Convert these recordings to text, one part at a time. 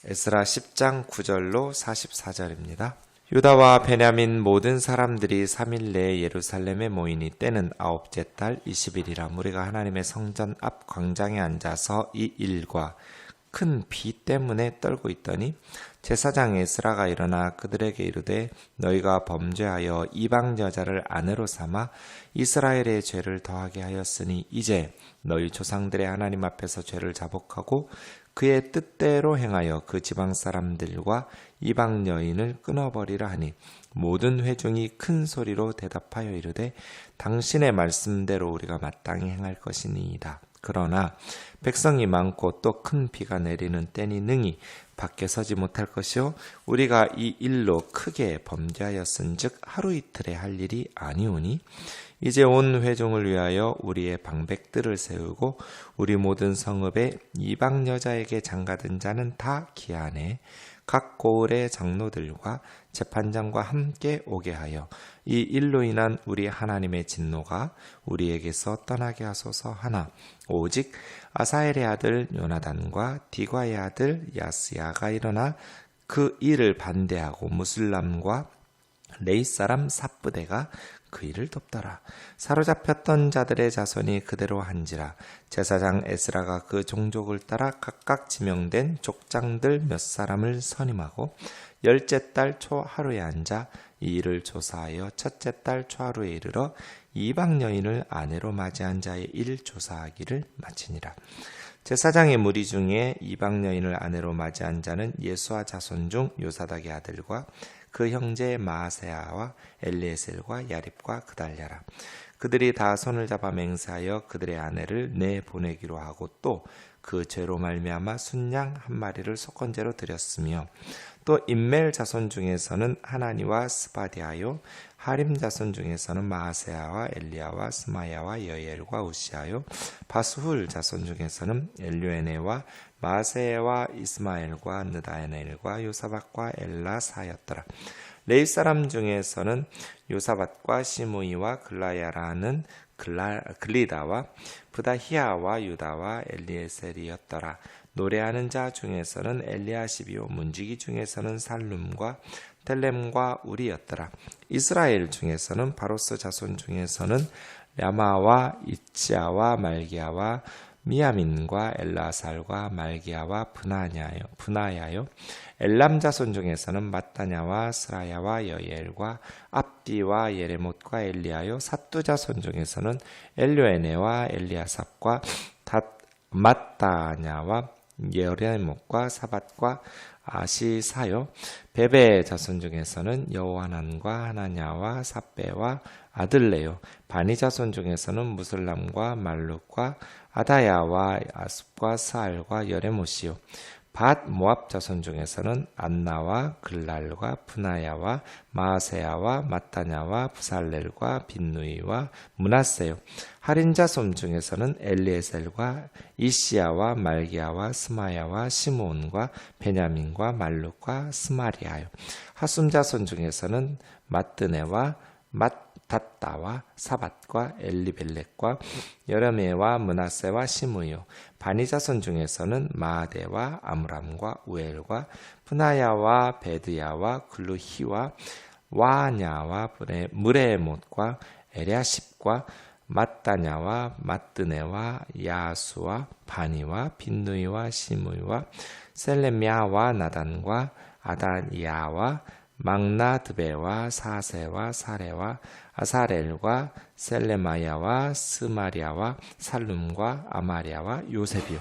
에스라 10장 9절로 44절입니다. 유다와 베냐민 모든 사람들이 3일 내에 예루살렘에 모이니 때는 9째 달 20일이라 무리가 하나님의 성전 앞 광장에 앉아서 이 일과 큰 비 때문에 떨고 있더니 제사장 에스라가 일어나 그들에게 이르되 너희가 범죄하여 이방 여자를 아내로 삼아 이스라엘의 죄를 더하게 하였으니 이제 너희 조상들의 하나님 앞에서 죄를 자복하고 그의 뜻대로 행하여 그 지방 사람들과 이방 여인을 끊어버리라 하니 모든 회중이 큰 소리로 대답하여 이르되 당신의 말씀대로 우리가 마땅히 행할 것이니이다. 그러나 백성이 많고 또 큰 비가 내리는 때니 능히 밖에 서지 못할 것이요 우리가 이 일로 크게 범죄하였은즉 하루 이틀에 할 일이 아니오니 이제 온 회중을 위하여 우리의 방백들을 세우고 우리 모든 성읍에 이방 여자에게 장가든 자는 다 기한에 각 고을의 장로들과 재판장과 함께 오게 하여 이 일로 인한 우리 하나님의 진노가 우리에게서 떠나게 하소서 하나 오직 아사엘의 아들 요나단과 디과의 아들 야스야가 일어나 그 일을 반대하고 무슬람과 레이 사람 삽부대가 그 일을 돕더라. 사로잡혔던 자들의 자손이 그대로 한지라 제사장 에스라가 그 종족을 따라 각각 지명된 족장들 몇 사람을 선임하고 10째 달 초 하루에 앉아 이 일을 조사하여 첫째 달 초하루에 이르러 이방 여인을 아내로 맞이한 자의 일 조사하기를 마치니라. 제사장의 무리 중에 이방 여인을 아내로 맞이한 자는 예수와 자손 중 요사닥의 아들과 그 형제 마아세야와 엘리에셀과 야립과 그달랴라. 그들이 다 손을 잡아 맹세하여 그들의 아내를 내보내기로 하고 또 그 죄로 말미암아 순양 한 마리를 속건제로 드렸으며 또 임멜 자손 중에서는 하나니와 스바디아요 하림 자손 중에서는 마아세야와 엘리야와 스마야와 여엘과 우시아요 바스훌 자손 중에서는 엘류에네와 마세와 이스마엘과 느다에넬과 요사밧과 엘라사였더라. 레위 사람 중에서는 요사밧과 시므이와 글라야라는 글리다와 부다히아와 유다와 엘리에셀이었더라. 노래하는 자 중에서는 엘리아십이요 문지기 중에서는 살룸과 텔렘과 우리였더라. 이스라엘 중에서는 바로스 자손 중에서는 랴마와 이치아와 말기야와 미야민과 엘라살과 말기야와 분하야요 엘람 자손 중에서는 마따냐와 스라야와 여엘과 압디와 예레못과 엘리야요 삿두 자손 중에서는 엘료에네와 엘리아삽과 마따냐와 예레못과 사밧과 아시사요 베베 자손 중에서는 여호하난과 하나냐와 삽베와 아들레요 바니 자손 중에서는 무슬람과 말룩과 아다야와 아습과 스알과 여레못이요 밧 모압 자손 중에서는 안나와 글랄과 푸나야와 마아세야와 마따냐와 부살렐과 빈누이와 문하세요 할인 자손 중에서는 엘리에셀과 이시야와 말기야와 스마야와 시므온과 베냐민과 말룩과 스마리아요 하숨 자손 중에서는 마뜨네와 닷다와 사밧과 엘리벨렉과 여레메와 문하세와 시므요 바니 자손 중에서는 마아데와 아므람과 우엘과 푸나야와 베드야와 글루히와 와냐와 무레못과 에랴십과 마따냐와 마뜨네와 야수와 바니와 빈누이와 시므이와 셀레미아와 나단과 아다야와 막나드베와 사세와 사레와 아사렐과 셀레마야와 스마리아와 살룸과 아마리아와 요셉이요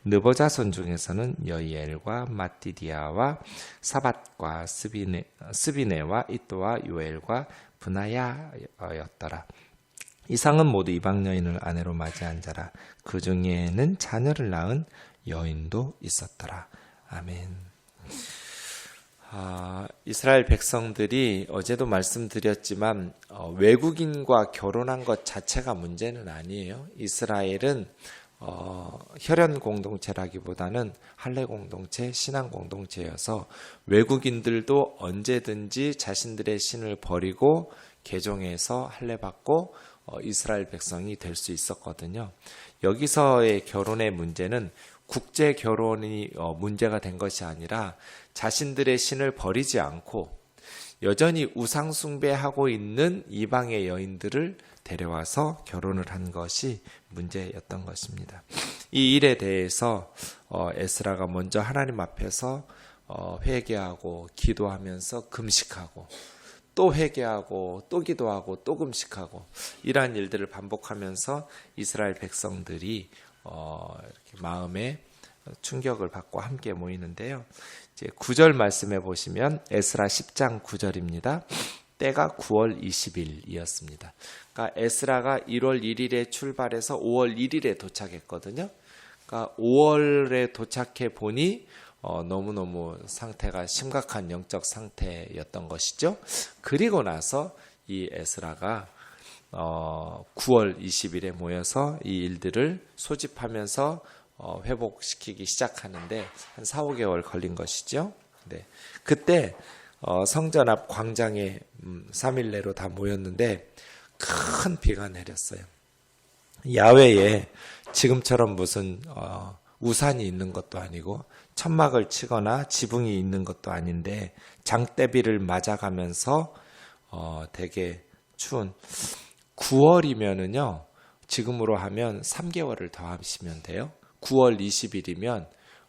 느보 자손 중에서는 여이엘과 마띠디아와 사밧과 스비네와 이또와 요엘과 분하야였더라. 이상은 모두 이방 여인을 아내로 맞이한 자라. 그 중에는 자녀를 낳은 여인도 있었더라. 아멘. 이스라엘 백성들이 어제도 말씀드렸지만 외국인과 결혼한 것 자체가 문제는 아니에요. 이스라엘은 혈연 공동체라기보다는 할례 공동체, 신앙 공동체여서 외국인들도 언제든지 자신들의 신을 버리고 개종해서 할례 받고 이스라엘 백성이 될 수 있었거든요. 여기서의 결혼의 문제는 국제 결혼이 문제가 된 것이 아니라 자신들의 신을 버리지 않고 여전히 우상 숭배하고 있는 이방의 여인들을 데려와서 결혼을 한 것이 문제였던 것입니다. 이 일에 대해서 에스라가 먼저 하나님 앞에서 회개하고 기도하면서 금식하고 또 회개하고 또 기도하고 또 금식하고 이러한 일들을 반복하면서 이스라엘 백성들이 이렇게 마음에 충격을 받고 함께 모이는데요. 이제 9절 말씀해 보시면 에스라 10장 9절입니다. 때가 9월 20일이었습니다. 그러니까 에스라가 1월 1일에 출발해서 5월 1일에 도착했거든요. 그러니까 5월에 도착해 보니 너무너무 상태가 심각한 영적 상태였던 것이죠. 그리고 나서 이 에스라가 9월 20일에 모여서 이 일들을 소집하면서 회복시키기 시작하는데 한 4, 5개월 걸린 것이죠. 네. 그때 성전 앞 광장에 3일 내로 다 모였는데 큰 비가 내렸어요. 야외에 지금처럼 무슨 우산이 있는 것도 아니고 천막을 치거나 지붕이 있는 것도 아닌데 장대비를 맞아가면서 되게 추운 9월이면은요 지금으로 하면 3개월을 더 하시면 돼요. 9월 20일이면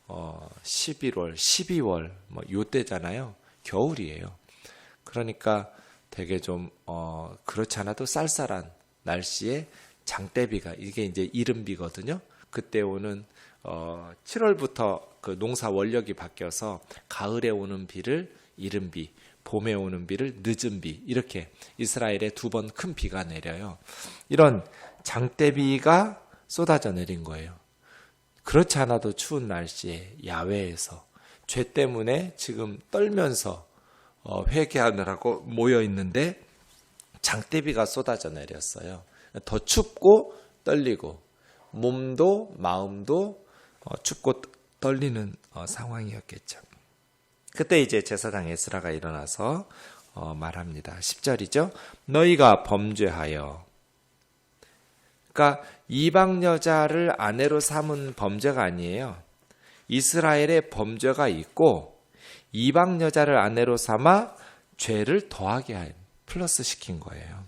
11월, 12월 뭐 요때잖아요. 겨울이에요. 그러니까 되게 좀 그렇지 않아도 쌀쌀한 날씨에 장대비가 이게 이제 이른비거든요. 그때 오는 7월부터 그 농사 원력이 바뀌어서 가을에 오는 비를 이른비, 봄에 오는 비를 늦은비 이렇게 이스라엘에 2번 큰 비가 내려요. 이런 장대비가 쏟아져 내린 거예요. 그렇지 않아도 추운 날씨에 야외에서 죄 때문에 지금 떨면서 회개하느라고 모여 있는데 장대비가 쏟아져 내렸어요. 더 춥고 떨리고 몸도 마음도 춥고 떨리는 상황이었겠죠. 그때 이제 제사장 에스라가 일어나서 말합니다. 10절이죠. 너희가 범죄하여. 그러니까 이방 여자를 아내로 삼은 범죄가 아니에요. 이스라엘에 범죄가 있고 이방 여자를 아내로 삼아 죄를 더하게 한 플러스 시킨 거예요.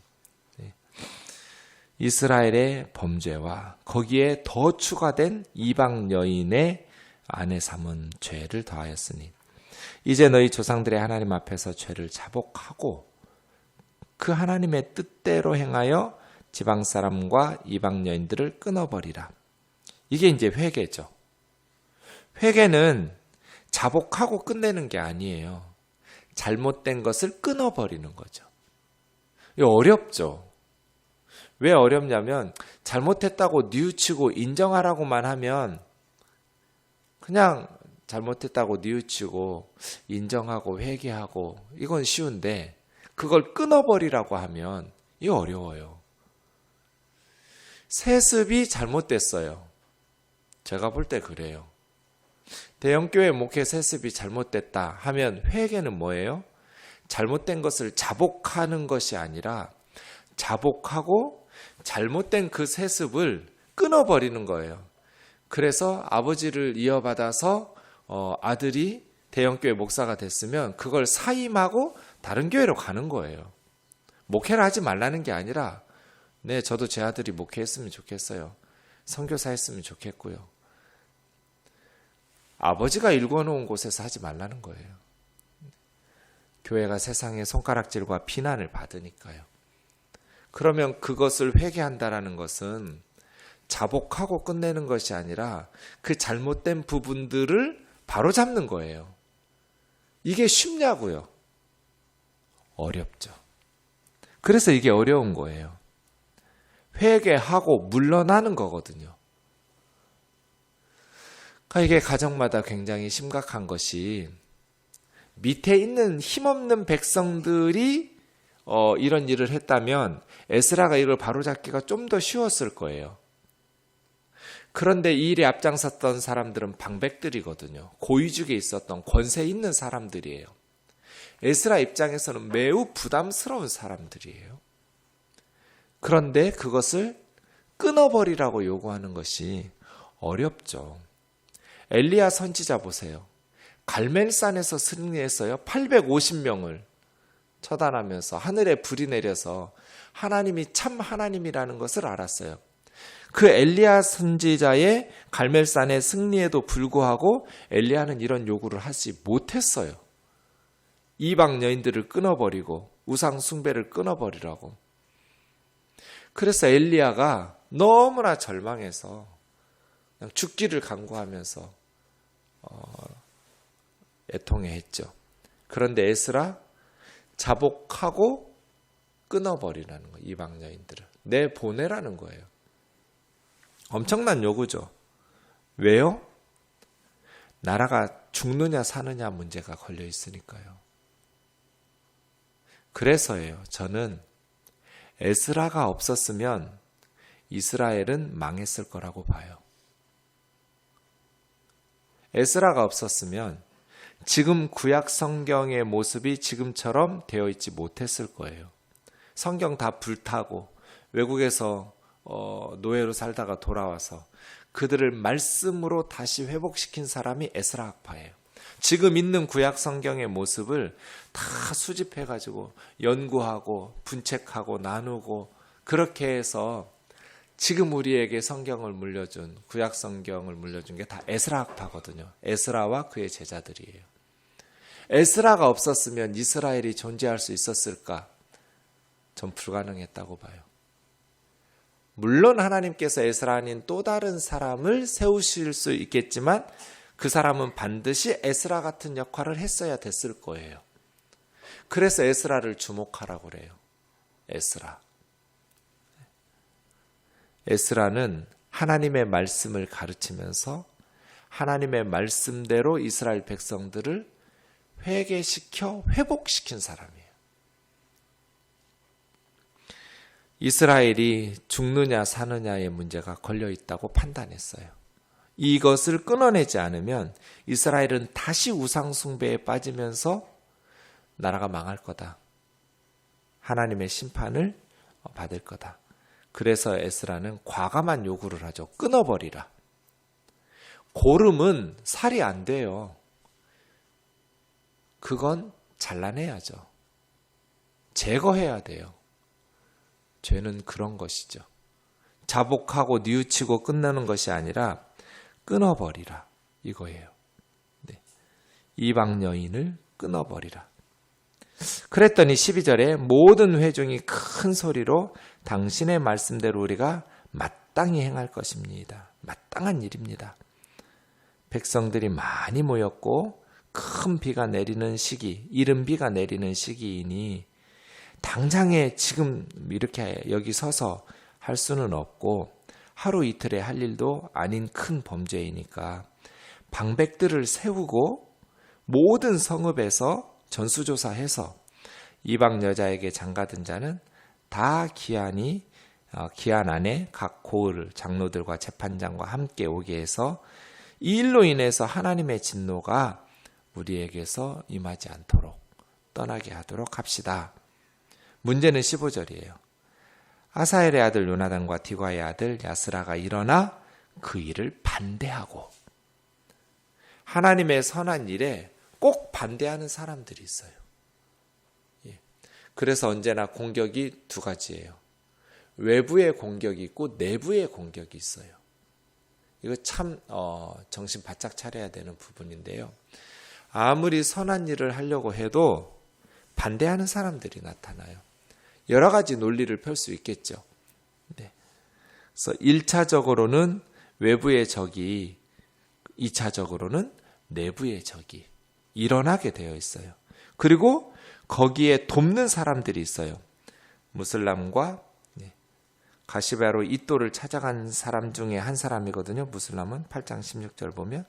이스라엘의 범죄와 거기에 더 추가된 이방 여인의 아내 삼은 죄를 더하였으니 이제 너희 조상들의 하나님 앞에서 죄를 자복하고 그 하나님의 뜻대로 행하여 지방 사람과 이방 여인들을 끊어버리라. 이게 이제 회개죠. 회개는 자복하고 끝내는 게 아니에요. 잘못된 것을 끊어버리는 거죠. 이거 어렵죠. 왜 어렵냐면 잘못했다고 뉘우치고 인정하라고만 하면 그냥 잘못했다고 뉘우치고 인정하고 회개하고 이건 쉬운데 그걸 끊어버리라고 하면 이거 어려워요. 세습이 잘못됐어요. 제가 볼 때 그래요. 대형교회 목회 세습이 잘못됐다 하면 회개는 뭐예요? 잘못된 것을 자복하는 것이 아니라 자복하고 잘못된 그 세습을 끊어버리는 거예요. 그래서 아버지를 이어받아서 아들이 대형교회 목사가 됐으면 그걸 사임하고 다른 교회로 가는 거예요. 목회를 하지 말라는 게 아니라 네, 저도 제 아들이 목회했으면 좋겠어요. 선교사 했으면 좋겠고요. 아버지가 일궈놓은 곳에서 하지 말라는 거예요. 교회가 세상의 손가락질과 비난을 받으니까요. 그러면 그것을 회개한다라는 것은 자복하고 끝내는 것이 아니라 그 잘못된 부분들을 바로잡는 거예요. 이게 쉽냐고요? 어렵죠. 그래서 이게 어려운 거예요. 회개하고 물러나는 거거든요. 그러니까 이게 가정마다 굉장히 심각한 것이 밑에 있는 힘없는 백성들이 이런 일을 했다면 에스라가 이걸 바로잡기가 좀 더 쉬웠을 거예요. 그런데 이 일에 앞장섰던 사람들은 방백들이거든요. 고위직에 있었던 권세 있는 사람들이에요. 에스라 입장에서는 매우 부담스러운 사람들이에요. 그런데 그것을 끊어버리라고 요구하는 것이 어렵죠. 엘리야 선지자 보세요. 갈멜산에서 승리했어요. 850명을 처단하면서 하늘에 불이 내려서 하나님이 참 하나님이라는 것을 알았어요. 그 엘리야 선지자의 갈멜산의 승리에도 불구하고 엘리야는 이런 요구를 하지 못했어요. 이방 여인들을 끊어버리고 우상 숭배를 끊어버리라고. 그래서 엘리야가 너무나 절망해서 그냥 죽기를 간구하면서 애통해했죠. 그런데 에스라 자복하고 끊어버리라는 거예요. 이방 여인들을 내보내라는 거예요. 엄청난 요구죠. 왜요? 나라가 죽느냐 사느냐 문제가 걸려 있으니까요. 그래서예요. 저는 에스라가 없었으면 이스라엘은 망했을 거라고 봐요. 에스라가 없었으면 지금 구약 성경의 모습이 지금처럼 되어 있지 못했을 거예요. 성경 다 불타고 외국에서 노예로 살다가 돌아와서 그들을 말씀으로 다시 회복시킨 사람이 에스라 학파예요. 지금 있는 구약 성경의 모습을 다 수집해가지고 연구하고 분책하고 나누고 그렇게 해서 지금 우리에게 성경을 물려준 구약 성경을 물려준 게 다 에스라 학파거든요. 에스라와 그의 제자들이에요. 에스라가 없었으면 이스라엘이 존재할 수 있었을까? 전 불가능했다고 봐요. 물론 하나님께서 에스라 아닌 또 다른 사람을 세우실 수 있겠지만 그 사람은 반드시 에스라 같은 역할을 했어야 됐을 거예요. 그래서 에스라를 주목하라고 그래요. 에스라는 하나님의 말씀을 가르치면서 하나님의 말씀대로 이스라엘 백성들을 회개시켜 회복시킨 사람이에요. 이스라엘이 죽느냐 사느냐의 문제가 걸려 있다고 판단했어요. 이것을 끊어내지 않으면 이스라엘은 다시 우상 숭배에 빠지면서 나라가 망할 거다. 하나님의 심판을 받을 거다. 그래서 에스라는 과감한 요구를 하죠. 끊어버리라. 고름은 살이 안 돼요. 그건 잘라내야죠. 제거해야 돼요. 죄는 그런 것이죠. 자복하고 뉘우치고 끝나는 것이 아니라 끊어버리라 이거예요. 네. 이방 여인을 끊어버리라. 그랬더니 12절에 모든 회중이 큰 소리로 당신의 말씀대로 우리가 마땅히 행할 것입니다. 마땅한 일입니다. 백성들이 많이 모였고 큰 비가 내리는 시기, 이른 비가 내리는 시기이니 당장에 지금 이렇게 여기 서서 할 수는 없고 하루 이틀에 할 일도 아닌 큰 범죄이니까 방백들을 세우고 모든 성읍에서 전수조사해서 이방 여자에게 장가든 자는 다 기한 안에 각 고을 장로들과 재판장과 함께 오게 해서 이 일로 인해서 하나님의 진노가 우리에게서 임하지 않도록 떠나게 하도록 합시다. 문제는 15절이에요. 아사엘의 아들 요나단과 디과의 아들 야스라가 일어나 그 일을 반대하고, 하나님의 선한 일에 꼭 반대하는 사람들이 있어요. 그래서 언제나 공격이 두 가지예요. 외부의 공격이 있고 내부의 공격이 있어요. 이거 참 정신 바짝 차려야 되는 부분인데요. 아무리 선한 일을 하려고 해도 반대하는 사람들이 나타나요. 여러 가지 논리를 펼 수 있겠죠. 네. 그래서 1차적으로는 외부의 적이, 2차적으로는 내부의 적이 일어나게 되어 있어요. 그리고 거기에 돕는 사람들이 있어요. 무슬람과 가시바로 이또를 찾아간 사람 중에 한 사람이거든요. 무슬람은 8장 16절 보면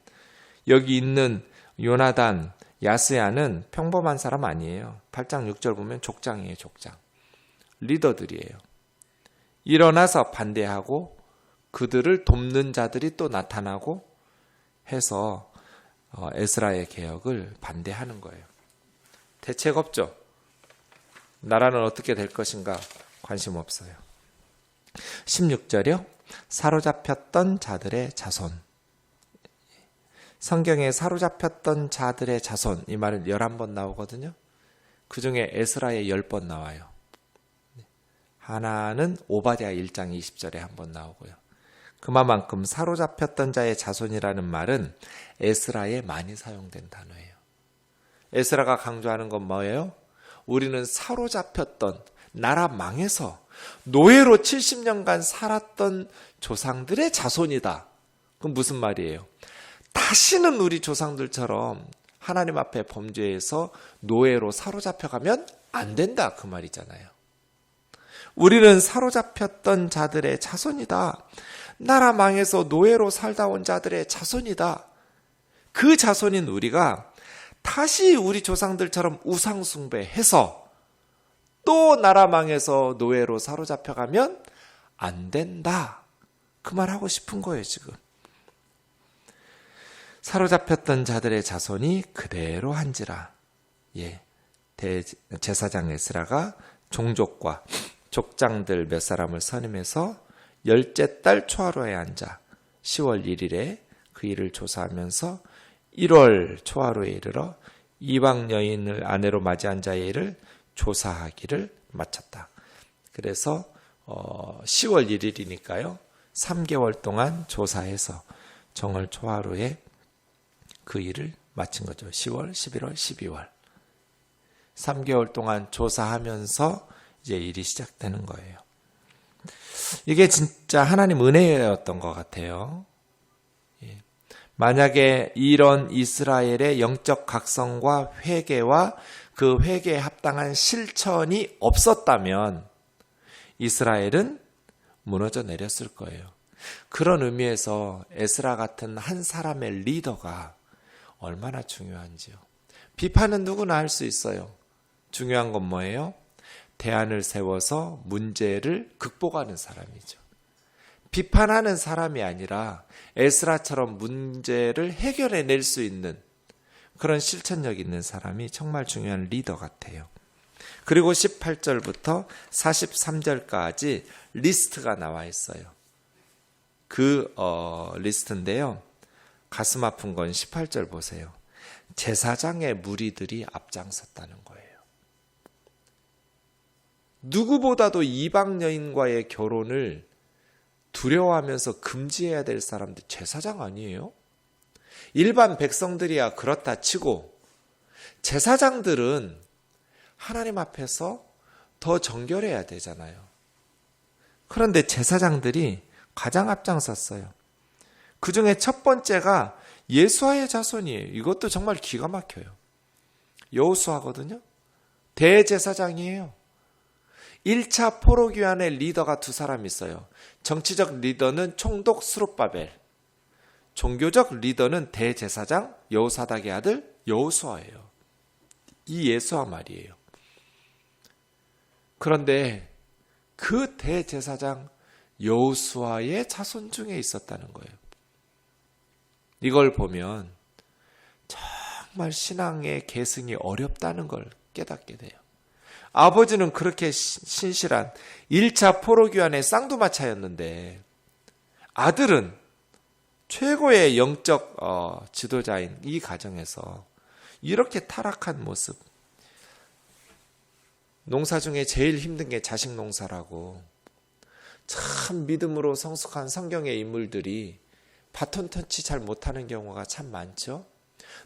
여기 있는 요나단, 야스야는 평범한 사람 아니에요. 8장 6절 보면 족장이에요. 족장. 리더들이에요. 일어나서 반대하고 그들을 돕는 자들이 또 나타나고 해서 에스라의 개혁을 반대하는 거예요. 대책 없죠. 나라는 어떻게 될 것인가 관심 없어요. 16절이요. 사로잡혔던 자들의 자손. 성경에 사로잡혔던 자들의 자손, 이 말은 11번 나오거든요. 그 중에 에스라에 10번 나와요. 하나는 오바댜 1장 20절에 한 번 나오고요. 그만큼 사로잡혔던 자의 자손이라는 말은 에스라에 많이 사용된 단어예요. 에스라가 강조하는 건 뭐예요? 우리는 사로잡혔던, 나라 망해서 노예로 70년간 살았던 조상들의 자손이다. 그럼 무슨 말이에요? 다시는 우리 조상들처럼 하나님 앞에 범죄해서 노예로 사로잡혀가면 안 된다, 그 말이잖아요. 우리는 사로잡혔던 자들의 자손이다. 나라 망해서 노예로 살다 온 자들의 자손이다. 그 자손인 우리가 다시 우리 조상들처럼 우상 숭배해서 또 나라 망해서 노예로 사로잡혀가면 안 된다. 그 말 하고 싶은 거예요, 지금. 사로잡혔던 자들의 자손이 그대로 한지라. 대제사장 에스라가 종족과 족장들 몇 사람을 선임해서 10째 달 초하루에 앉아 10월 1일에 그 일을 조사하면서 1월 초하루에 이르러 이방 여인을 아내로 맞이한 자의 일을 조사하기를 마쳤다. 그래서 10월 1일이니까요. 3개월 동안 조사해서 정월 초하루에 그 일을 마친 거죠. 10월, 11월, 12월. 3개월 동안 조사하면서 이제 일이 시작되는 거예요. 이게 진짜 하나님 은혜였던 것 같아요. 만약에 이런 이스라엘의 영적 각성과 회개와 그 회개에 합당한 실천이 없었다면 이스라엘은 무너져 내렸을 거예요. 그런 의미에서 에스라 같은 한 사람의 리더가 얼마나 중요한지요. 비판은 누구나 할 수 있어요. 중요한 건 뭐예요? 대안을 세워서 문제를 극복하는 사람이죠. 비판하는 사람이 아니라 에스라처럼 문제를 해결해낼 수 있는 그런 실천력 있는 사람이 정말 중요한 리더 같아요. 그리고 18절부터 43절까지 리스트가 나와 있어요. 그 리스트인데요. 가슴 아픈 건 18절 보세요. 제사장의 무리들이 앞장섰다는 거예요. 누구보다도 이방 여인과의 결혼을 두려워하면서 금지해야 될 사람들 제사장 아니에요? 일반 백성들이야 그렇다 치고 제사장들은 하나님 앞에서 더 정결해야 되잖아요. 그런데 제사장들이 가장 앞장섰어요. 그 중에 첫 번째가 예수아의 자손이에요. 이것도 정말 기가 막혀요. 여호수아거든요. 대제사장이에요. 1차 포로기환의 리더가 두 사람 있어요. 정치적 리더는 총독 스룹바벨, 종교적 리더는 대제사장 여호사닥의 아들 여호수아예요. 이 예수아 말이에요. 그런데 그 대제사장 여호수아의 자손 중에 있었다는 거예요. 이걸 보면 정말 신앙의 계승이 어렵다는 걸 깨닫게 돼요. 아버지는 그렇게 신실한 1차 포로기환의 쌍두마차였는데 아들은 최고의 영적 지도자인 이 가정에서 이렇게 타락한 모습. 농사 중에 제일 힘든 게 자식 농사라고. 참 믿음으로 성숙한 성경의 인물들이 바톤 터치 잘 못하는 경우가 참 많죠.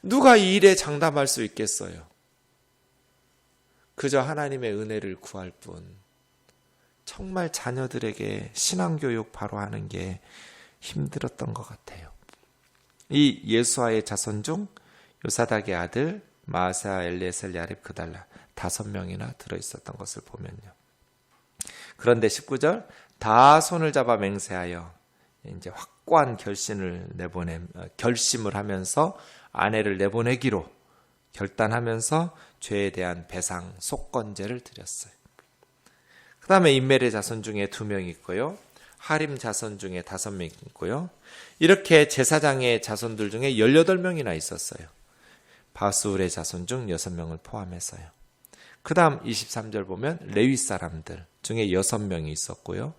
누가 이 일에 장담할 수 있겠어요. 그저 하나님의 은혜를 구할 뿐. 정말 자녀들에게 신앙교육 바로 하는 게 힘들었던 것 같아요. 이 예수아의 자손 중 요사닥의 아들 마아사, 엘리에셀, 야립, 그달라 5명이나 들어있었던 것을 보면요. 그런데 19절 다 손을 잡아 맹세하여 이제 확고한 결심을 하면서 아내를 내보내기로 결단하면서 죄에 대한 배상 속건제를 드렸어요. 그 다음에 인멜의 자손 중에 2명 있고요. 하림 자손 중에 5명 있고요. 이렇게 제사장의 자손들 중에 18명이나 있었어요. 바수울의 자손 중 6명을 포함해서요. 그 다음 23절 보면 레위 사람들 중에 6명이 있었고요.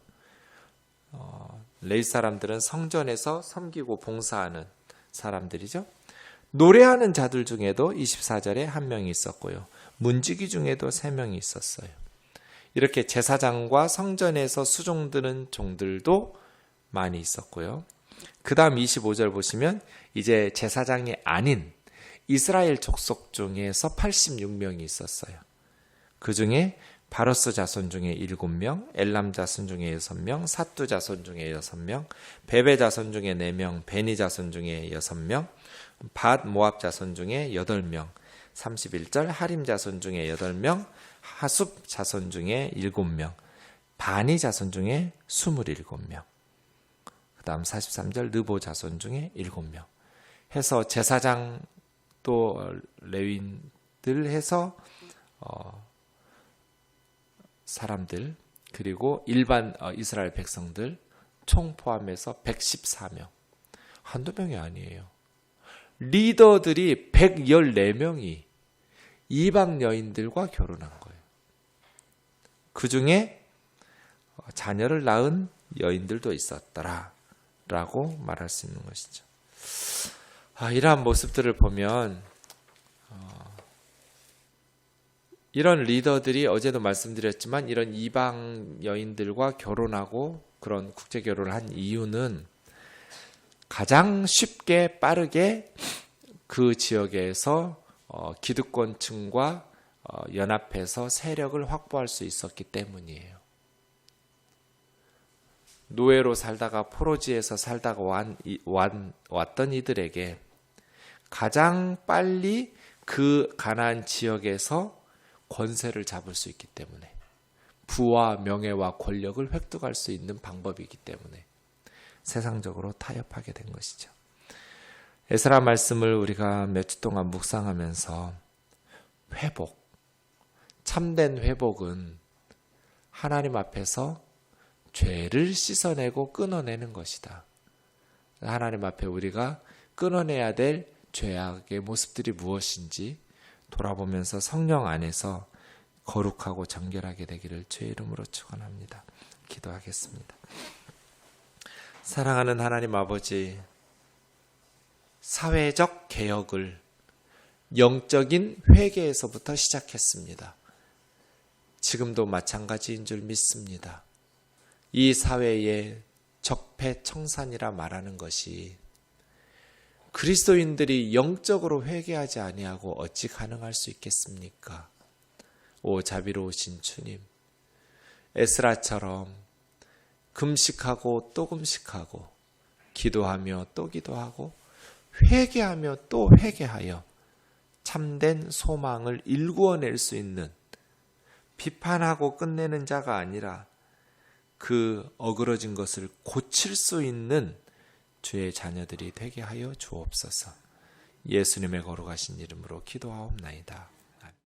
레위 사람들은 성전에서 섬기고 봉사하는 사람들이죠. 노래하는 자들 중에도 24절에 한 명이 있었고요. 문지기 중에도 3명이 있었어요. 이렇게 제사장과 성전에서 수종드는 종들도 많이 있었고요. 그 다음 25절 보시면 이제 제사장이 아닌 이스라엘 족속 중에서 86명이 있었어요. 그 중에 바로스 자손 중에 7명, 엘람 자손 중에 6명, 사뚜 자손 중에 6명, 베베 자손 중에 4명, 베니 자손 중에 6명, 밧 모압 자손 중에 8명, 31절 하림 자손 중에 8명, 하숲 자손 중에 7명, 바니 자손 중에 27명, 그 다음 43절 느보 자손 중에 7명 해서 제사장 또 레위인들 해서 사람들 그리고 일반 이스라엘 백성들 총 포함해서 114명. 한두 명이 아니에요. 리더들이 114명이 이방 여인들과 결혼한 거예요. 그 중에 자녀를 낳은 여인들도 있었더라 라고 말할 수 있는 것이죠. 이러한 모습들을 보면 이런 리더들이 어제도 말씀드렸지만 이런 이방 여인들과 결혼하고 그런 국제 결혼을 한 이유는 가장 쉽게 빠르게 그 지역에서 기득권층과 연합해서 세력을 확보할 수 있었기 때문이에요. 노예로 살다가 포로지에서 살다가 왔던 이들에게 가장 빨리 그 가나안 지역에서 권세를 잡을 수 있기 때문에 부와 명예와 권력을 획득할 수 있는 방법이기 때문에 세상적으로 타협하게 된 것이죠. 에스라 말씀을 우리가 몇 주 동안 묵상하면서 회복, 참된 회복은 하나님 앞에서 죄를 씻어내고 끊어내는 것이다. 하나님 앞에 우리가 끊어내야 될 죄악의 모습들이 무엇인지 돌아보면서 성령 안에서 거룩하고 정결하게 되기를 주의 이름으로 축원합니다. 기도하겠습니다. 사랑하는 하나님 아버지, 사회적 개혁을 영적인 회개에서부터 시작했습니다. 지금도 마찬가지인 줄 믿습니다. 이 사회의 적폐청산이라 말하는 것이 그리스도인들이 영적으로 회개하지 아니하고 어찌 가능할 수 있겠습니까? 오 자비로우신 주님, 에스라처럼 금식하고 또 금식하고 기도하며 또 기도하고 회개하며 또 회개하여 참된 소망을 일구어낼 수 있는, 비판하고 끝내는 자가 아니라 그 어그러진 것을 고칠 수 있는 주의 자녀들이 되게 하여 주옵소서. 예수님의 거룩하신 이름으로 기도하옵나이다.